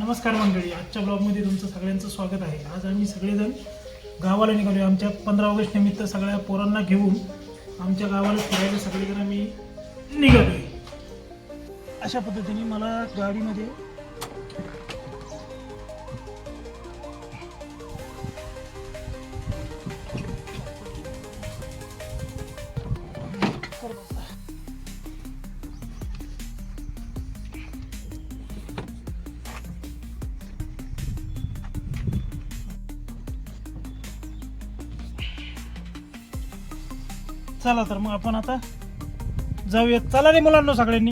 नमस्कार मंडळी, आजच्या ब्लॉगमध्ये तुमचं सगळ्यांचं स्वागत आहे. आज आम्ही सगळेजण गावाला निघालो. आमच्या 15 ऑगस्ट निमित्त सगळ्या पोरांना घेऊन आमच्या गावाला फिरायला सगळेजण आम्ही निघालो. अशा पद्धतीने मला गाडीमध्ये चला तर मग आपण आता जाऊयात. चला रे मुलांना सगळ्यांनी.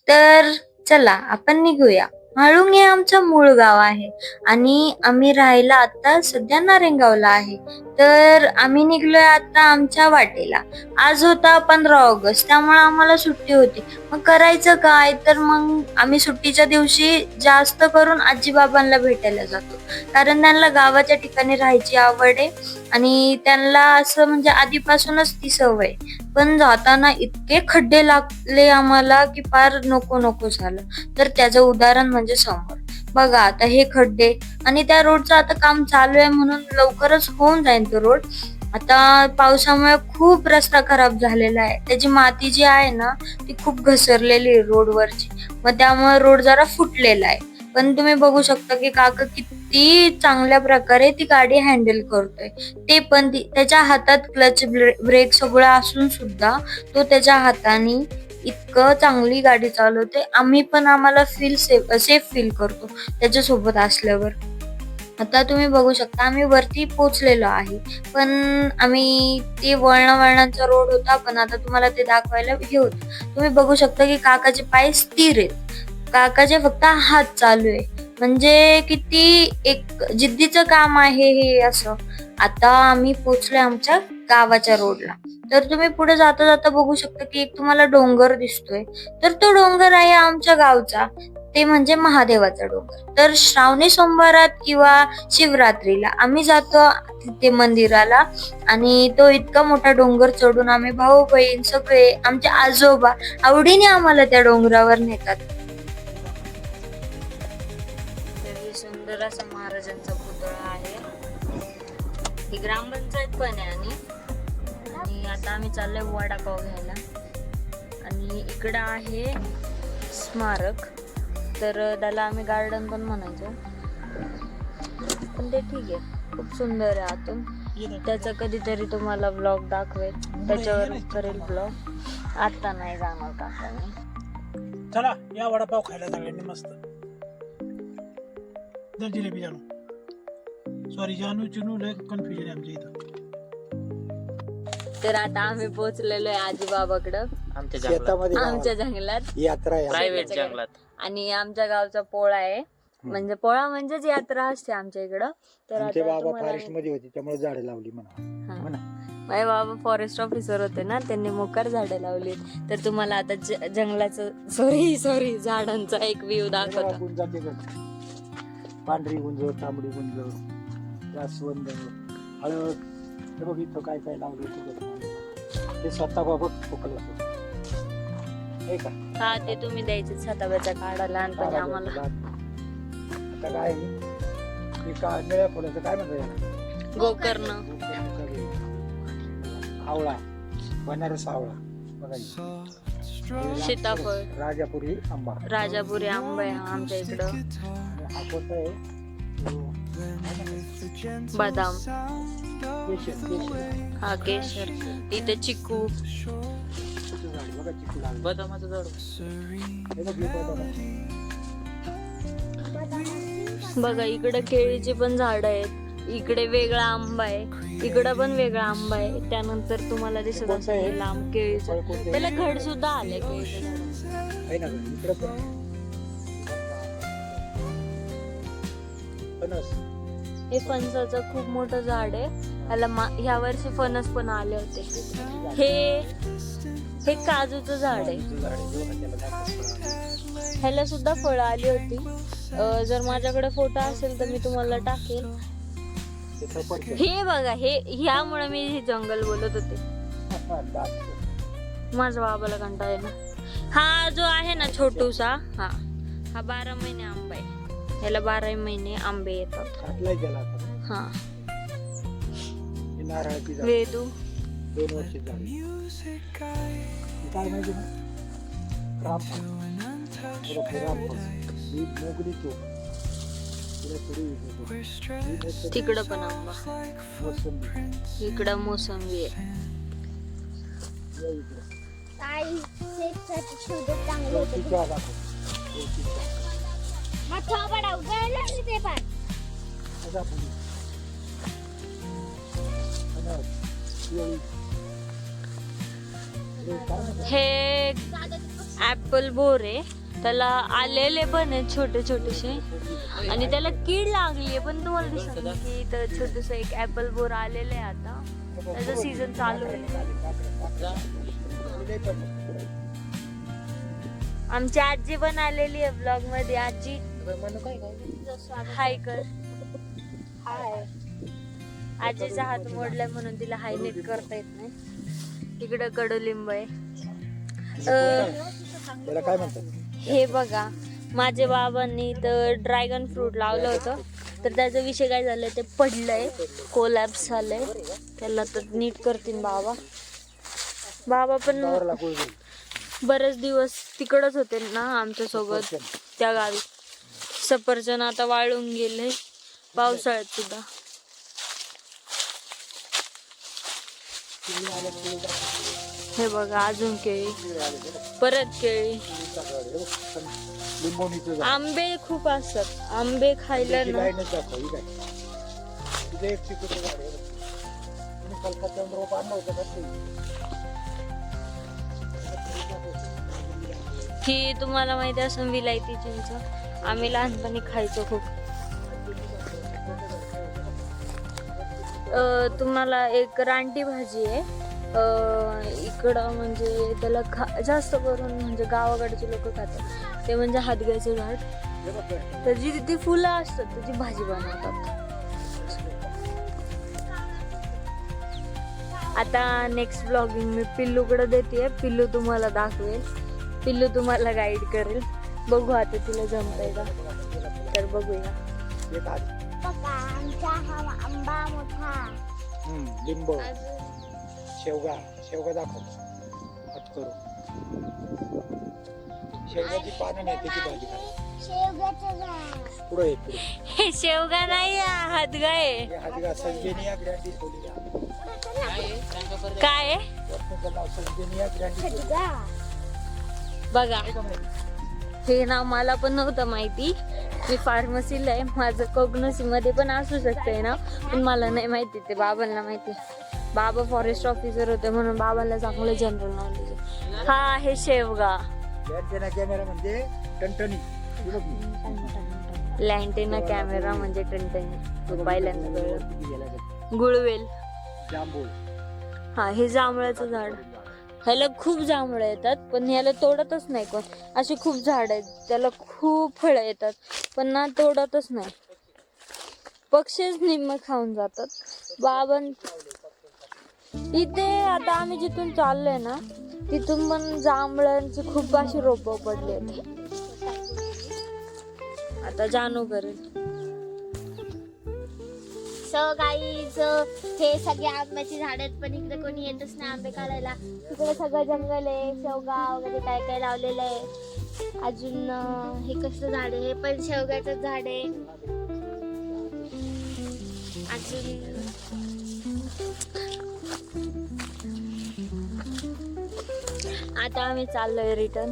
तर चला आपण निघूया. म्हाळुंग हे आमचं मूळ गाव आहे आणि आम्ही राहायला आता सध्या नारेंगावला आहे. तर आम्ही निघलोय आता आमच्या वाटेला. आज होता 15 ऑगस्ट, त्यामुळे आम्हाला सुट्टी होती. मग करायचं काय, तर मग आम्ही सुट्टीच्या दिवशी जास्त करून आजी बाबांना भेटायला जातो, कारण त्यांना गावाच्या ठिकाणी राहायची आवड आहे आणि त्यांना असं म्हणजे आधीपासूनच ती सवय. पण जाताना इतके खड्डे लागले आम्हाला की फार नको नको झालं. तर त्याचं उदाहरण म्हणजे समोर बघा आता हे खड्डे, आणि त्या रोडचं आता काम चालू आहे म्हणून लवकरच होऊन जाईल तो रोड. आता पावसामुळे खूप रस्ता खराब झालेला आहे. त्याची माती जी आहे ना ती खूप घसरलेली आहे रोडवरची, मग त्यामुळे रोड जरा फुटलेला आहे. पण तुम्ही बघू शकता की काका किती चांगल्या प्रकारे ती गाडी हँडल करतोय. ते पण त्याच्या हातात क्लच ब्रेक सगळं असून सुद्धा तो त्याच्या हाताने इतकं चांगली गाडी चालवते. आम्ही पण आम्हाला सेफ फील करतो त्याच्यासोबत असल्यावर. आता तुम्ही बघू शकता आम्ही वरती पोहोचलेलो आहे, पण आम्ही ते वळणाचा रोड होता, पण आता तुम्हाला ते दाखवायला हे होत. तुम्ही बघू शकता की काकाचे पाय स्थिर आहेत, काकाचे फक्त हात चालू आहे. म्हणजे किती एक जिद्दीचं काम आहे हे असं. आता आम्ही पोहोचलोय आमच्या गावाच्या रोडला. तर तुम्ही पुढे जाता जाता बघू शकता की एक तुम्हाला डोंगर दिसतोय. तर तो डोंगर आहे आमच्या गावचा, ते म्हणजे महादेवाचा डोंगर. तर श्रावणी सोमवारात किंवा शिवरात्रीला आम्ही जातो तिथे मंदिराला, आणि तो इतका मोठा डोंगर चढून आम्ही भाऊ बहीण सगळे आमचे आजोबा आवडीने आम्हाला त्या डोंगरावर नेतात. सुंदर असा महाराजांचा पुतळा आहे. ही ग्रामपंचायत पण आहे. आणि आता आम्ही चाललोय वडापाव घ्यायला, आणि इकडं आहे स्मारक. तर त्याला आम्ही गार्डन पण म्हणायचो, पण ते ठीक आहे, खूप सुंदर आहे आतून. त्याचा कधीतरी तुम्हाला ब्लॉग दाखवेल, त्याच्यावर करेल ब्लॉग. आता नाही जाणार काकांनी. चला या वडापाव खायला सगळ्यांनी मस्त. जर जिलेबी जानू, सॉरी जानू चिनू, लय कन्फ्युजन आहे आमच्या इथं. तर आता आम्ही पोहोचलेलो आहे आजीबाबाकडं, आमच्या जंगलात, यात्रा प्रायव्हेट जंगलात. आणि आमच्या गावचा पोळा आहे, म्हणजे पोळा म्हणजेच यात्रा असते आमच्या इकडं. तर आमचे बाबा फॉरेस्ट मध्ये होते त्यामुळे झाडे लावली म्हणा. माझे बाबा फॉरेस्ट ऑफिसर होते ना, त्यांनी मोकार झाडे लावली. तर तुम्हाला आता जंगलाचं सॉरी झाडांचा एक व्ह्यू दाखवतो. पांढरी गुंज, तांबडी गुंज, जास्वंद, हळद, हे बघ इथं काय काय लावलं ते स्वतः बाबा फुकलं. हा, ते तुम्ही द्यायचे सताव्याचा काढा लहानपणी आम्हाला. आता काय निळ्या फुलाचं काय म्हणतात, गोकर्ण, आवळा, बनारस आवळा बघा, सीताफळ, राजापुरी आंबा आहे आमच्या इकडं. हा कोणता आहे, बदाम, केशर. हा केशर. इथे चिकू, बघा चिकू लागलं. बदामाचं झाड हे बघ, हे बदाम. बघा. इकडे केळीची पण झाड आहेत. इकडे वेगळा आंबा आहे, इकडं पण वेगळा आंबा आहे. त्यानंतर तुम्हाला दिसत असेल लांब केळीचं, त्याला घड सुद्धा आलंय केळीचं झाड. हे फणसाचं खूप मोठं झाड आहे. ह्याला ह्या वर्षी फणस पण आले होते. हे काजूचं झाड आहे, ह्याला सुद्धा फळं आली होती. जर माझ्याकडे फोटो असेल तर मी तुम्हाला टाकेल. हे बघा, ह्यामुळे मी हे जंगल बोलत होते. माझ्या बाबाला कंटाळा आहे ना. हा जो आहे ना छोटूसा, हा हा 12 महिने आंबा आहे. याला 12 महिने आंबे येतात. घातलाय त्याला आता. हा हे नारळाची झाड वेदू 2 वर्षाची झाली. ही काय माहिती ना रामफळ. ही मोगरी चोप. तिला थोडी विकतो. तिकडं पण आंबा, मोसंबी. इकडं मोसंबी आहे. या इकडं. ताई शेतसाठी शोधत चांगलं होतं. तुळशीच्या दाखव. तुळशीच्या. हा थोबाडा उगायला नाही ते पण. आता पुढे. अनार. केळी. हे काय म्हणतात? हे ऍपल बोर आहे. त्याला आलेले पण आहेत छोटे छोटेसे आणि त्याला कीड लागली आहे. पण तुम्हाला दिसत नाही की इथं छोटस एक ऍपल बोर आलेलं आहे. आता त्याचा सीझन चालू आहे. आमची आजी पण आलेली आहे ब्लॉग मध्ये. आजी हाय कर. हाय. आजीचा हात मोडलाय म्हणून तिला हाय नीट करता येत नाही. इकडं कडुलिंब आहे. त्याला काय म्हणतात? हे बघा, माझ्या बाबांनी तर ड्रॅगन फ्रूट लावलं होतं. तर त्याचा विषय काय झालाय, ते पडलंय, कोलॅप्स झालंय. त्याला तर नीट करतील बाबा. बाबा पण बरेच दिवस तिकडच होते ना आमच्या सोबत त्या गावी. सफरचंद आता वाळून गेले पावसाळ्यात सुद्धा. हे बघा अजून केळी, परत केळी. आंबे खूप असतात. आंबे खायला ना ही तुम्हाला माहिती असून विलायती चिंच. आम्ही लहानपणी खायचो खूप. तुम्हाला एक रानटी भाजी आहे इकडं, म्हणजे त्याला जास्त करून म्हणजे गावाकडचे लोक खातात ते म्हणजे हादग्याचं झाड. त्याची तिथे फुलं असतात, त्याची भाजी बनवतात. आता नेक्स्ट ब्लॉगिंग मी पिल्लूकडे देते. पिल्लू तुम्हाला दाखवेल, पिल्लू तुम्हाला गाईड करेल. बघू आता तिला जमतंय का, तर बघूया. बघा आमचा हा आंबा मोठा. लिंब, शेवगा. शेवगा दाखव हात करू. शेवगाची पानं नाही, त्याची भाजी करा. शेवग्याचं झाड. पुढे पुढे. हे शेवगा नाही, हादगा आहे. हादगा संजेनिया ग्रँडिस. काय आहे? संजेनिया ग्रँडिस. बघा, हे नाव मला पण नव्हतं माहिती. मी फार्मसीला आहे. माझं कोग्नसी मध्ये पण असू शकतंय ना, पण मला नाही माहिती. ते बाबांना माहिती. बाबा फॉरेस्ट ऑफिसर होते म्हणून बाबांना चांगलं जनरल नॉलेज आहे. हा आहे शेवगा. कॅमेरा म्हणजे टणटणी. लँटेना कॅमेरा म्हणजे टणटणी. पहिल्यांदा कळलं. गुळवेल. जांभूळ. हा, हे जांभळाचं झाड. ह्याला खूप जांभळं येतात, पण ह्याला तोडतच नाही कोण. अशी खूप झाड आहेत, त्याला खूप फळं येतात, पण ना तोडतच नाही. पक्षीच निम्म खाऊन जातात. बाबन इथे आता आम्ही जिथून चाललोय ना, तिथून पण जांभळांची खूप अशी रोपं पडली आहेत. आता जानू करेल. सो गाईज, हे सगळे आंब्याची झाड आहेत, पण इकडे कोणी येतच नाही आंबे काढायला. तिकडे सगळं जंगल आहे, शेवगा वगैरे काय काय लावलेलं आहे. अजून हे कसलं झाड आहे, हे पण शेवग्याचं झाड आहे. अजून आता आम्ही चाललोय रिटर्न.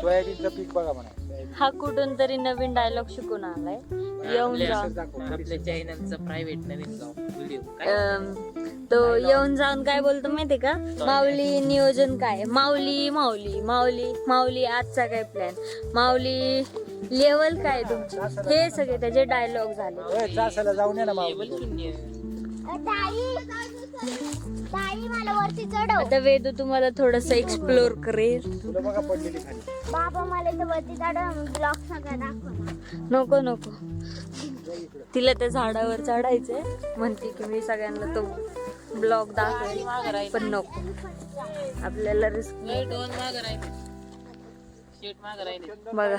सोयाबीनचं पीक बघा म्हणा. हा कुठून तरी नवीन डायलॉग शिकून आलाय. येऊन जा. आपल्या चॅनलचा प्रायव्हेट नवीन व्हिडिओ तो येऊन जाऊन काय बोलतो माहितीये का, माऊली नियोजन काय, माऊली माऊली माऊली माऊली आजचा काय प्लॅन, माऊली लेवल काय तुमची, हे सगळे त्याचे डायलॉग झाले. चासाला जाऊन ये ना माऊली. ताई मला वरती चढव. आता वेदू तुम्हाला थोडस एक्सप्लोर करेल. तुला बघा पडलेली खाली. बाबा मला इथं वरती चढव, ब्लॉग सगळं दाखव. नको नको तिला त्या झाडावर चढायचंय, म्हणते की मी सगळ्यांना तो ब्लॉग दाखवेल, पण नको आपल्याला रिस्क. बघा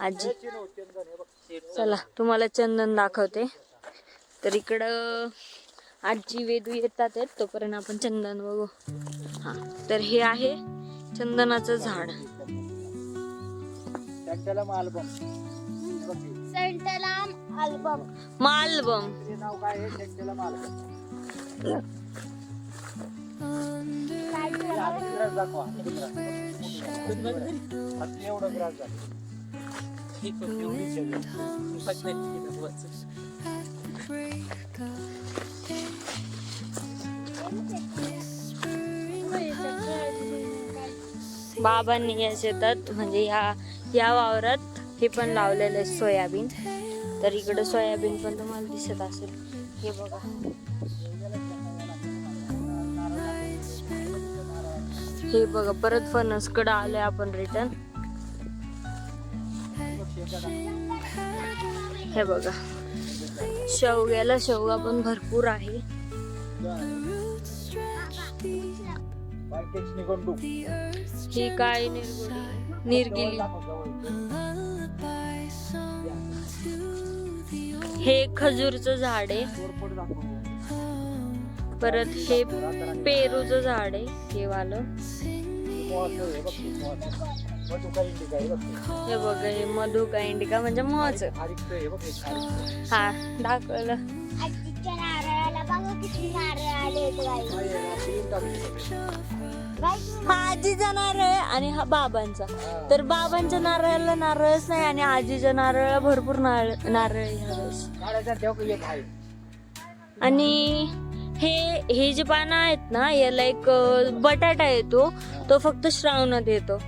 आजी, चला तुम्हाला चंदन दाखवते. तर इकडं आजी वेदू येतात आहेत, तोपर्यंत आपण चंदन बघू. हा, तर हे आहे चंदनाचं झाड. सेंटलम अल्बम. मालबम. नाव काय आहे? सेंटलम आल्बम. ग्रास दाखवा. आता एवढं ग्रास झालं. बाबांनी या शेतात म्हणजे या वावरात हे पण लावलेलं आहे सोयाबीन. तर इकडं सोयाबीन पण तुम्हाला दिसत असेल. हे बघा, हे बघा परत फणसकडं आलोय आपण रिटर्न. हे बघा शेवगा पण भरपूर आहे. ही काय निर्गिली. हे खजूरचं झाड आहे. परत हे पेरूचं झाड आहे. हे वालं हे बघा, हे मधुका इंडिका म्हणजे महच. हा दाखवलं. आजीच्या नारळाला बघा किती नारळ आले. हा आजीचा नारळ आहे आणि हा बाबांचा. तर बाबांच्या नारळाला नारळच नाही आणि आजीच्या नारळाला भरपूर नारळ आहे. आणि हे जे पानं आहेत ना, याला एक बटाटा येतो, तो फक्त श्रावणात येतो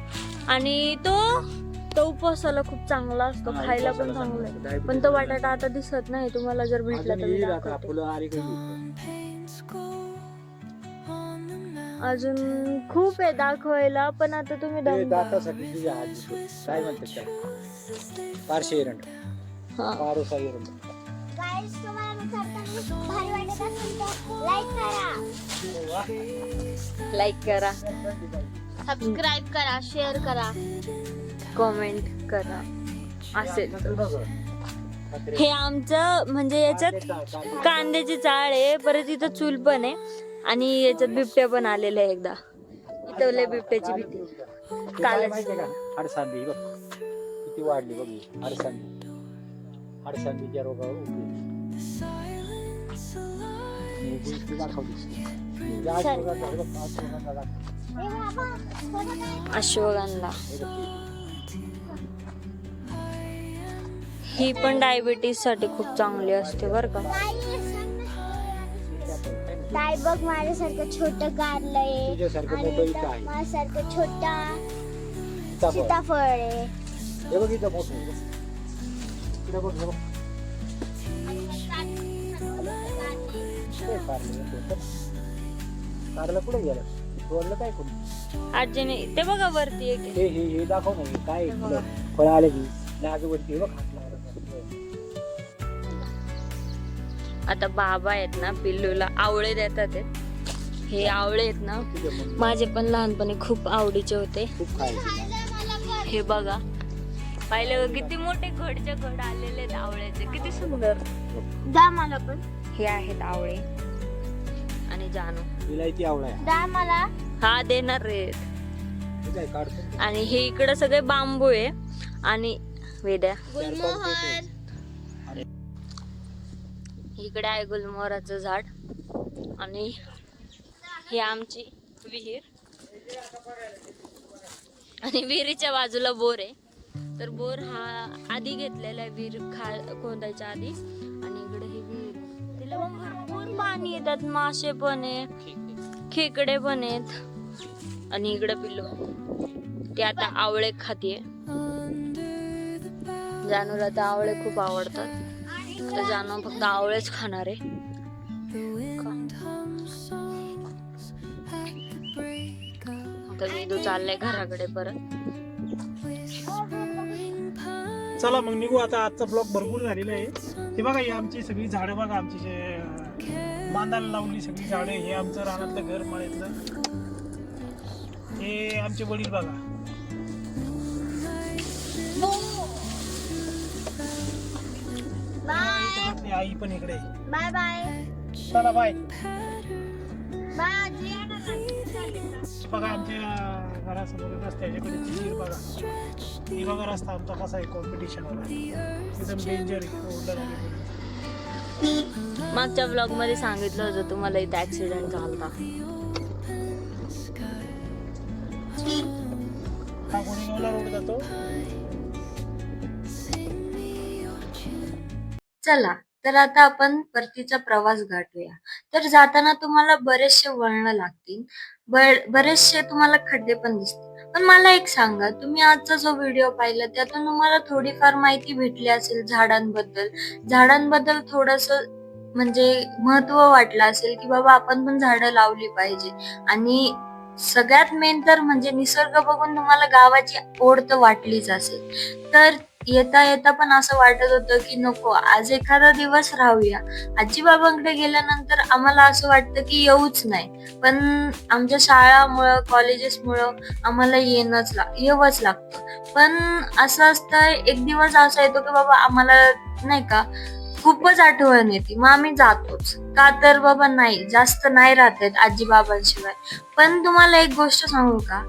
आणि तो उपवासाला खूप चांगला असतो, खायला पण चांगला आहे. पण तो बटाटा आता दिसत नाही. तुम्हाला जर भेटला तर मी दाखवते. अजून खूप आहे दाखवायला, पण आता तुम्ही दातासाठी तुझ्या काय म्हणतात पारशे एरंड, पारोसा एरंड. गाईस, तुम्हाला मी करताना भारी वाटत असेल तर लाईक करा, सबस्क्राईब करा, शेअर करा, कमेंट करा असेल. हे आमचं म्हणजे याच्यात कांद्याची चाळ आहे, परत इथं चूल पण आहे आणि याच्यात बिबट्या पण आलेल्या आहे. एकदा इथं लय बिबट्याची भीती. काल माहितीये का हाडसांदी बघ किती वाढली बघ. हाडसांदीच्या रोगावर अश्वगंधा. ही पण डायबिटीज साठी खूप चांगली असते बर का. काय बघ, माझ्यासारखं छोटं कारलं आहे तुझ्यासारखं मोठं इथं आहे. माझ्यासारखं छोटा सीताफळ आहे. हे बघ इथं मोठं आहे. इकडे बघ, हे बघ. कारलं कुठे गेलं? तोडलं काय कोणी? आजीने ते बघा वरती एक आहे. हे दाखव ना, हे काय फळ आले की नागवरती बघ. आता बाबा आहेत ना पिल्लूला आवळे देतात ते. हे आवळे आहेत ना माझे पण लहानपणी खूप आवडीचे होते. खूप खायचे. हे बघा, पाहिलं किती मोठे घडचे घड आलेले आहेत आवळ्याचे, किती सुंदर. दा मला पण. हे आहेत आवळे आणि जानू. विलायती आवळा दा मला. हा देणार रे. काय काढतो. आणि हे इकडे सगळे बांबू आहे आणि वेड्या गुलमोहर. इकडे आहे गुलमोहराचं झाड आणि ही आमची विहीर आणि विहिरीच्या बाजूला बोर आहे. तर बोर हा आधी घेतलेला आहे विहीर खोदायच्या आधी. आणि इकडे ही विहीर, तिला पण भरपूर पाणी येतात, मासे पण आहे, खेकडे पण आहेत. आणि इकडे पिल्लू ते आता आवळे खातीये. जानूला तर आवळे खूप आवडतात, तर जानू फक्त आवळेच खाणार आहे. आता वेदू चाललाय घराकडे परत. चला मग निघू आता. आजचा ब्लॉग भरपूर झालेला आहे. हे बघा ही आमची सगळी झाडं बघा, आमची जे बांधायला लावली सगळी झाडं. हे आमचं रानातलं घर माळ्यातलं. हे आमचे वडील बघा. बाय आई पण इकडे आहे. बाय बाय चला बाय. बाय आजी येणार नाही. बघा आमच्या घरासमोर रस्त्याच्याकडे विहीर बघा. ही बघा रस्ता आमचा कसा आहे, कॉम्पिटिशन वाला एकदम डेंजर आहे. मागच्या ब्लॉग मध्ये सांगितलं होतं तुम्हाला इथे ऍक्सिडेंट झाला. हा गोरेगावला रोड जातो. चला तर आता आपण परतीचा प्रवास गाठूया. तर जाताना तुम्हाला बरेचसे वळण लागतील, बरेचसे तुम्हाला खड्डे पण दिसतील. पण मला एक सांगा, तुम्ही आजचा जो व्हिडिओ पाहिला त्यातून तुम्हाला थोडीफार माहिती भेटली असेल झाडांबद्दल थोडस म्हणजे महत्व वाटलं असेल की बाबा आपण पण झाडं लावली पाहिजे. आणि सगळ्यात मेन तर म्हणजे निसर्ग बघून तुम्हाला गावाची ओढ तर वाटलीच असेल. तर येता येता पण असं वाटत होतं की नको, आज एखादा दिवस राहूया. आजी बाबांकडे गेल्यानंतर आम्हाला असं वाटतं की येऊच नाही, पण आमच्या शाळामुळं कॉलेजेसमुळं आम्हाला यावंच लागतं. पण असं असतं, एक दिवस असा येतो की बाबा आम्हाला नाही का खूपच आठवण येते, मग आम्ही जातोच. का तर बाबा नाही जास्त नाही राहत आहेत आजी बाबांशिवाय. पण तुम्हाला एक गोष्ट सांगू का,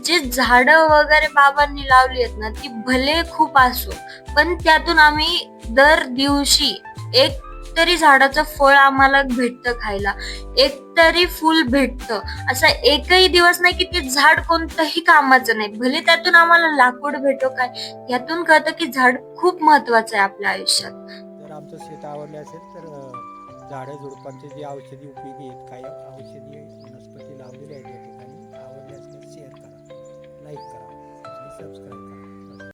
जे झाडं वगैरे बाबांनी लावली आहेत ना, ती भले खूप असो, पण त्यातून आम्ही दर दिवशी एक तरी झाडाचं फळ आम्हाला भेटतं खायला, एक तरी फुल भेटतं. असा एकही दिवस नाही की ते झाड कोणतंही कामाचं नाही. भले त्यातून आम्हाला लाकूड भेटो काय, यातून कळतं की झाड खूप महत्वाचं आहे आपल्या आयुष्यात. जर आमचं शेत आवडले असेल तर झाडं झुडपांचे जे औषधी उपयोगी आहेत, काही औषधी वनस्पती लावलेली आहेत या ठिकाणी.